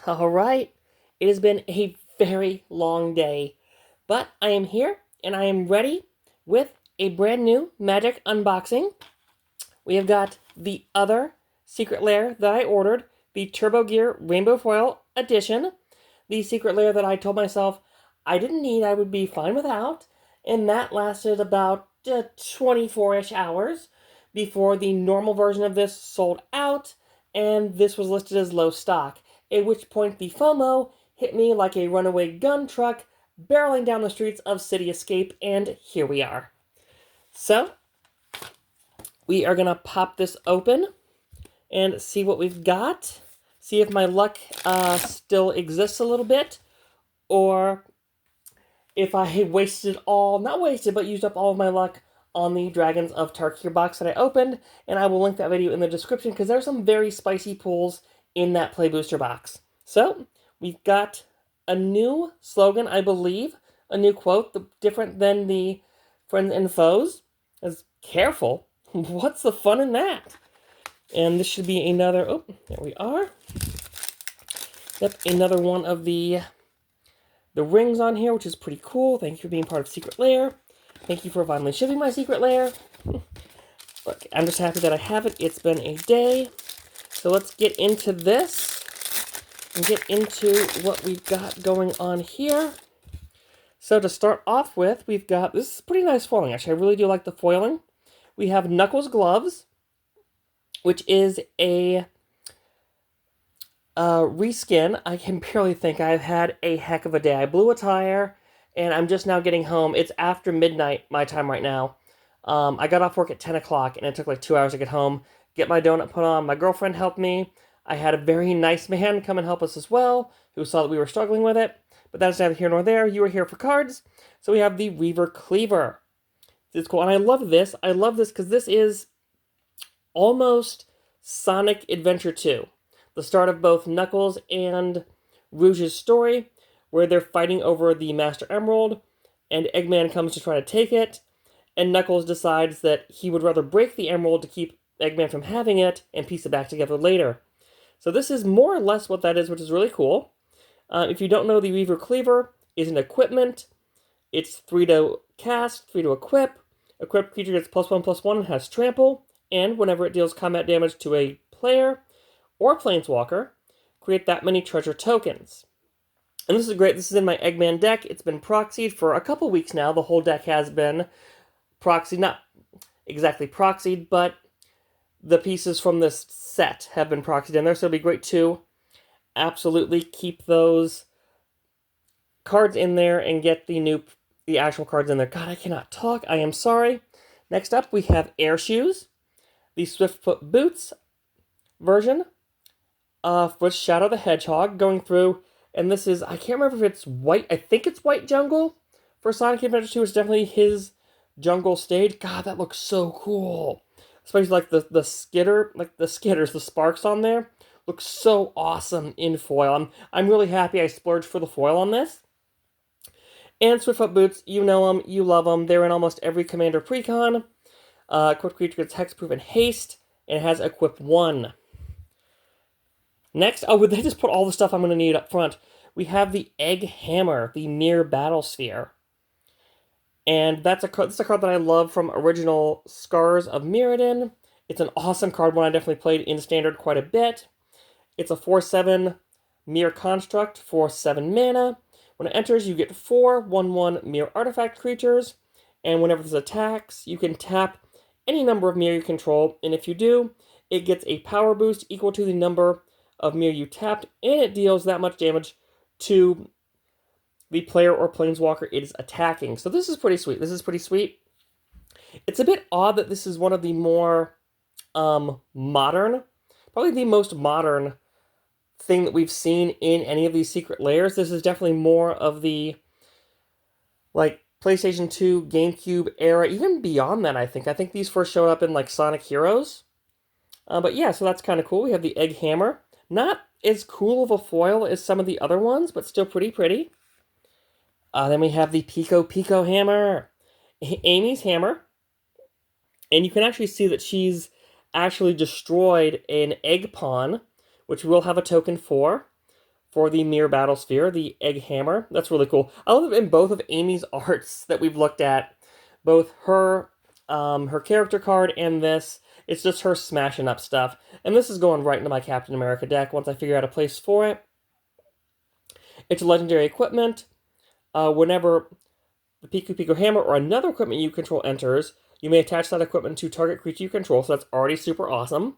All right. It has been a very long day, but I am here and I am ready with a brand new magic unboxing. We have got the other secret lair that I ordered, the Turbo Gear Rainbow Foil Edition, the secret lair that I told myself I didn't need, I would be fine without, and that lasted about 24-ish hours before the normal version of this sold out, and this was listed as low stock, at which point the FOMO hit me like a runaway gun truck barreling down the streets of City Escape, and here we are. So, we are going to pop this open and see what we've got. See if my luck still exists a little bit, or if I wasted all, not wasted, but used up all of my luck on the Dragons of Tarkir box that I opened, and I will link that video in the description because there's some very spicy pulls in that Play Booster box. So, we've got a new slogan, I believe, a new quote, different than the Friends and Foes. As careful, what's the fun in that? And this should be another, oh, there we are. Yep, another one of the rings on here, which is pretty cool. Thank you for being part of Secret Lair. Thank you for finally shipping my Secret Lair. Look, I'm just happy that I have it. It's been a day. So let's get into this and get into what we've got going on here. So to start off with, we've got, this is pretty nice foiling, actually. I really do like the foiling. We have Knuckles gloves, which is a reskin. I can barely think. I've had a heck of a day. I blew a tire, and I'm just now getting home. It's after midnight, my time right now. I got off work at 10 o'clock, and it took like 2 hours to get home, get my donut put on. My girlfriend helped me. I had a very nice man come and help us as well, who saw that we were struggling with it. But that's neither here nor there. You were here for cards. So we have the Reaver Cleaver. It's cool, and I love this. I love this because this is almost Sonic Adventure 2. The start of both Knuckles and Rouge's story, where they're fighting over the Master Emerald, and Eggman comes to try to take it, and Knuckles decides that he would rather break the Emerald to keep Eggman from having it, and piece it back together later. So this is more or less what that is, which is really cool. If you don't know, the Reaver Cleaver is an equipment. It's 3 to cast, 3 to equip. Equipped creature gets +1/+1 and has trample, and whenever it deals combat damage to a player or planeswalker, create that many treasure tokens. And this is great. This is in my Eggman deck. It's been proxied for a couple weeks now. The whole deck has been proxied, not exactly proxied, but the pieces from this set have been proxied in there, so it'll be great to absolutely keep those cards in there and get the actual cards in there. God, I cannot talk. I am sorry. Next up, we have Air Shoes, the Swiftfoot Boots version with Shadow the Hedgehog going through, and this is, I can't remember if it's white, I think it's White Jungle for Sonic Adventure 2. It's definitely his jungle stage. God, that looks so cool. Especially like the skitter, like the skitters, the sparks on there. Looks so awesome in foil. I'm really happy I splurged for the foil on this. And Swiftfoot Boots, you know them, you love them. They're in almost every Commander Precon. Equipped creature gets Hexproof and Haste, and it has Equip 1. Next, oh, they just put all the stuff I'm going to need up front. We have the Egg Hammer, the Mirror Battle Sphere. And that's a card that I love from original Scars of Mirrodin. It's an awesome card, one I definitely played in Standard quite a bit. It's a 4/7 Mirror Construct for 7 mana. When it enters, you get 4 1/1 Mirror Artifact creatures, and whenever this attacks, you can tap any number of Mirror you control, and if you do, it gets a power boost equal to the number of Mirror you tapped, and it deals that much damage to the player or planeswalker it is attacking. So this is pretty sweet. This is pretty sweet. It's a bit odd that this is one of the more modern, probably the most modern thing that we've seen in any of these secret lairs. This is definitely more of the like PlayStation 2, GameCube era, even beyond that, I think. I think these first showed up in like Sonic Heroes. But yeah, so that's kind of cool. We have the Egg Hammer. Not as cool of a foil as some of the other ones, but still pretty pretty. Then we have the Pico Pico Hammer. Amy's hammer. And you can actually see that she's actually destroyed an egg pawn, which we'll have a token for for the Mirror Battlesphere, the Egg Hammer. That's really cool. I love it in both of Amy's arts that we've looked at, both her character card and this. It's just her smashing up stuff. And this is going right into my Captain America deck once I figure out a place for it. It's legendary equipment. Whenever the Pico Pico Hammer or another equipment you control enters, you may attach that equipment to target creature you control, so that's already super awesome.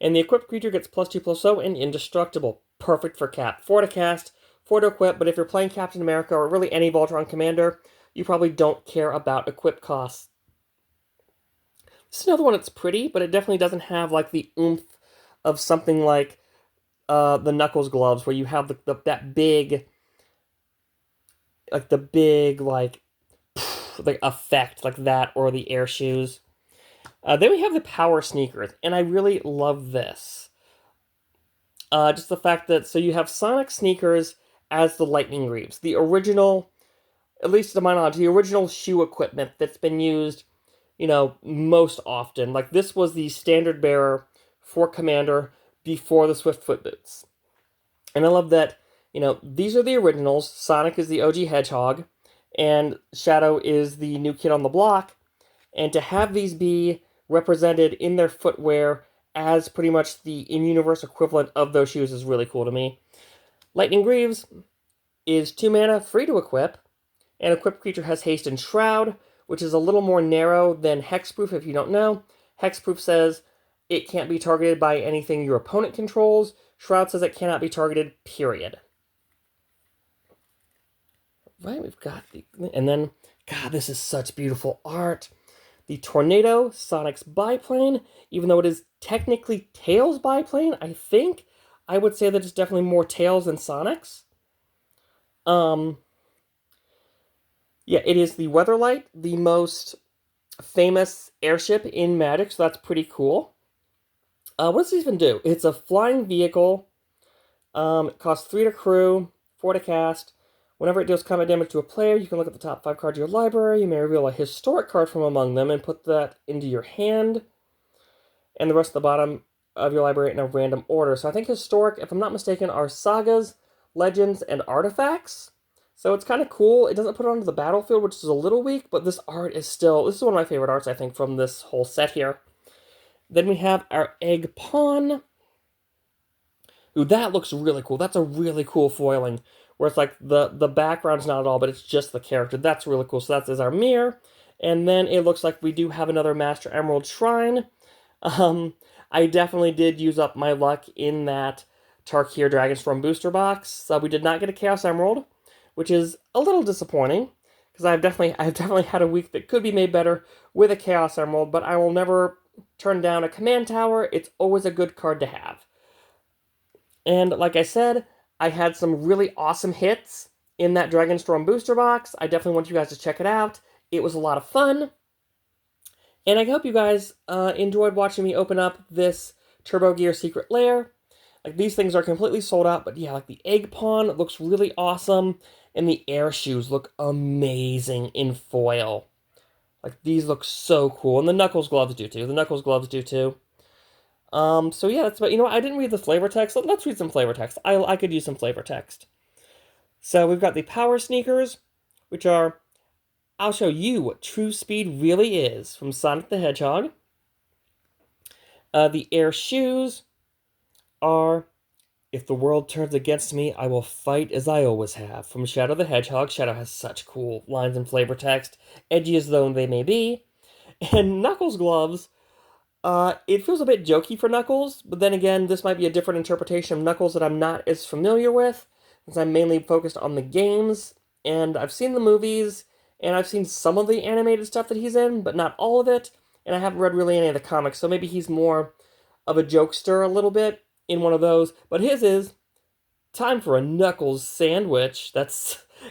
And the equipped creature gets +2/+0 and indestructible. Perfect for Cap. 4 to cast, 4 to equip, but if you're playing Captain America or really any Voltron commander, you probably don't care about equip costs. This is another one that's pretty, but it definitely doesn't have like the oomph of something like the Knuckles gloves, where you have that big, like effect like that, or the air shoes. Then we have the power sneakers, and I really love this. Just the fact that, so you have Sonic sneakers as the Lightning Greaves, the original, at least to my knowledge, the original shoe equipment that's been used, most often. Like, this was the standard bearer for Commander before the Swiftfoot boots. And I love that, these are the originals. Sonic is the OG Hedgehog, and Shadow is the new kid on the block. And to have these be represented in their footwear as pretty much the in-universe equivalent of those shoes is really cool to me. Lightning Greaves is 2 mana, free to equip, and equipped creature has haste and shroud, which is a little more narrow than hexproof if you don't know. Hexproof says it can't be targeted by anything your opponent controls. Shroud says it cannot be targeted, period. Right, we've got and then, God, this is such beautiful art. The Tornado, Sonic's biplane, even though it is technically Tails' biplane, I would say that it's definitely more Tails than Sonic's. Yeah, it is the Weatherlight, the most famous airship in Magic, so that's pretty cool. What does this even do? It's a flying vehicle. It costs 3 to crew, 4 to cast. Whenever it deals combat damage to a player, you can look at the top 5 cards of your library. You may reveal a historic card from among them and put that into your hand. And the rest of the bottom of your library in a random order. So I think historic, if I'm not mistaken, are sagas, legends, and artifacts. So it's kind of cool. It doesn't put it onto the battlefield, which is a little weak, but this art is still... This is one of my favorite arts, I think, from this whole set here. Then we have our Egg Pawn. Ooh, that looks really cool. That's a really cool foiling, where it's like the background's not at all, but it's just the character. That's really cool. So that is our mirror. And then it looks like we do have another Master Emerald Shrine. I definitely did use up my luck in that Tarkir Dragonstorm booster box. We did not get a Chaos Emerald, which is a little disappointing, because I've definitely had a week that could be made better with a Chaos Emerald, but I will never turn down a Command Tower. It's always a good card to have. And like I said, I had some really awesome hits in that Dragonstorm booster box. I definitely want you guys to check it out. It was a lot of fun. And I hope you guys enjoyed watching me open up this Turbo Gear Secret Lair. Like, these things are completely sold out, but yeah, like the Egg Pawn looks really awesome, and the air shoes look amazing in foil. Like, these look so cool, and the Knuckles gloves do too. So yeah, that's about, I didn't read the flavor text. Let's read some flavor text. I could use some flavor text. So we've got the Power Sneakers, which are, I'll show you what true speed really is, from Sonic the Hedgehog. The Air Shoes are, if the world turns against me, I will fight as I always have, from Shadow the Hedgehog. Shadow has such cool lines and flavor text, edgy as though they may be. And Knuckles gloves, it feels a bit jokey for Knuckles, but then again, this might be a different interpretation of Knuckles that I'm not as familiar with, since I'm mainly focused on the games, and I've seen the movies, and I've seen some of the animated stuff that he's in, but not all of it, and I haven't read really any of the comics, so maybe he's more of a jokester a little bit in one of those, but his is time for a Knuckles sandwich.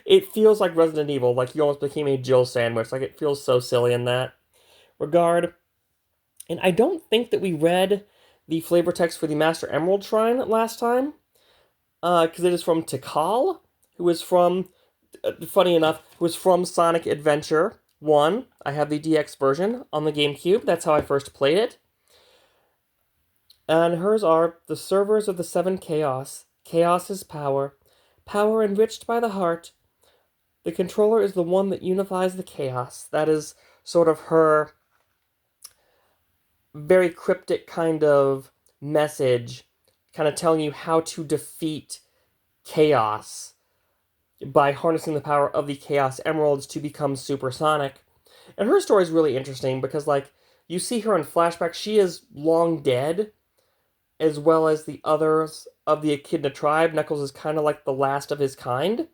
It feels like Resident Evil, like you almost became a Jill sandwich, like it feels so silly in that regard. And I don't think that we read the flavor text for the Master Emerald Shrine last time, because it is from Tikal, who is from, funny enough, who is from Sonic Adventure 1. I have the DX version on the GameCube. That's how I first played it. And hers are, the servers of the Seven Chaos Chaos is power. Power enriched by the heart. The controller is the one that unifies the chaos. That is sort of her very cryptic kind of message, kind of telling you how to defeat chaos by harnessing the power of the Chaos Emeralds to become supersonic. And her story is really interesting because, like, you see her in flashback, she is long dead, as well as the others of the Echidna tribe. Knuckles is kind of like the last of his kind.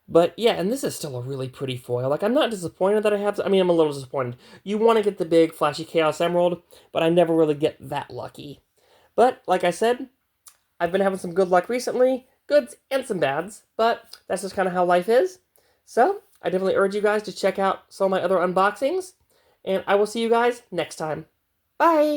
But yeah, and this is still a really pretty foil. Like, I'm not disappointed that I have. I mean, I'm a little disappointed. You want to get the big, flashy Chaos Emerald, but I never really get that lucky. But, like I said, I've been having some good luck recently, goods and some bads, but that's just kind of how life is. So, I definitely urge you guys to check out some of my other unboxings, and I will see you guys next time. Bye!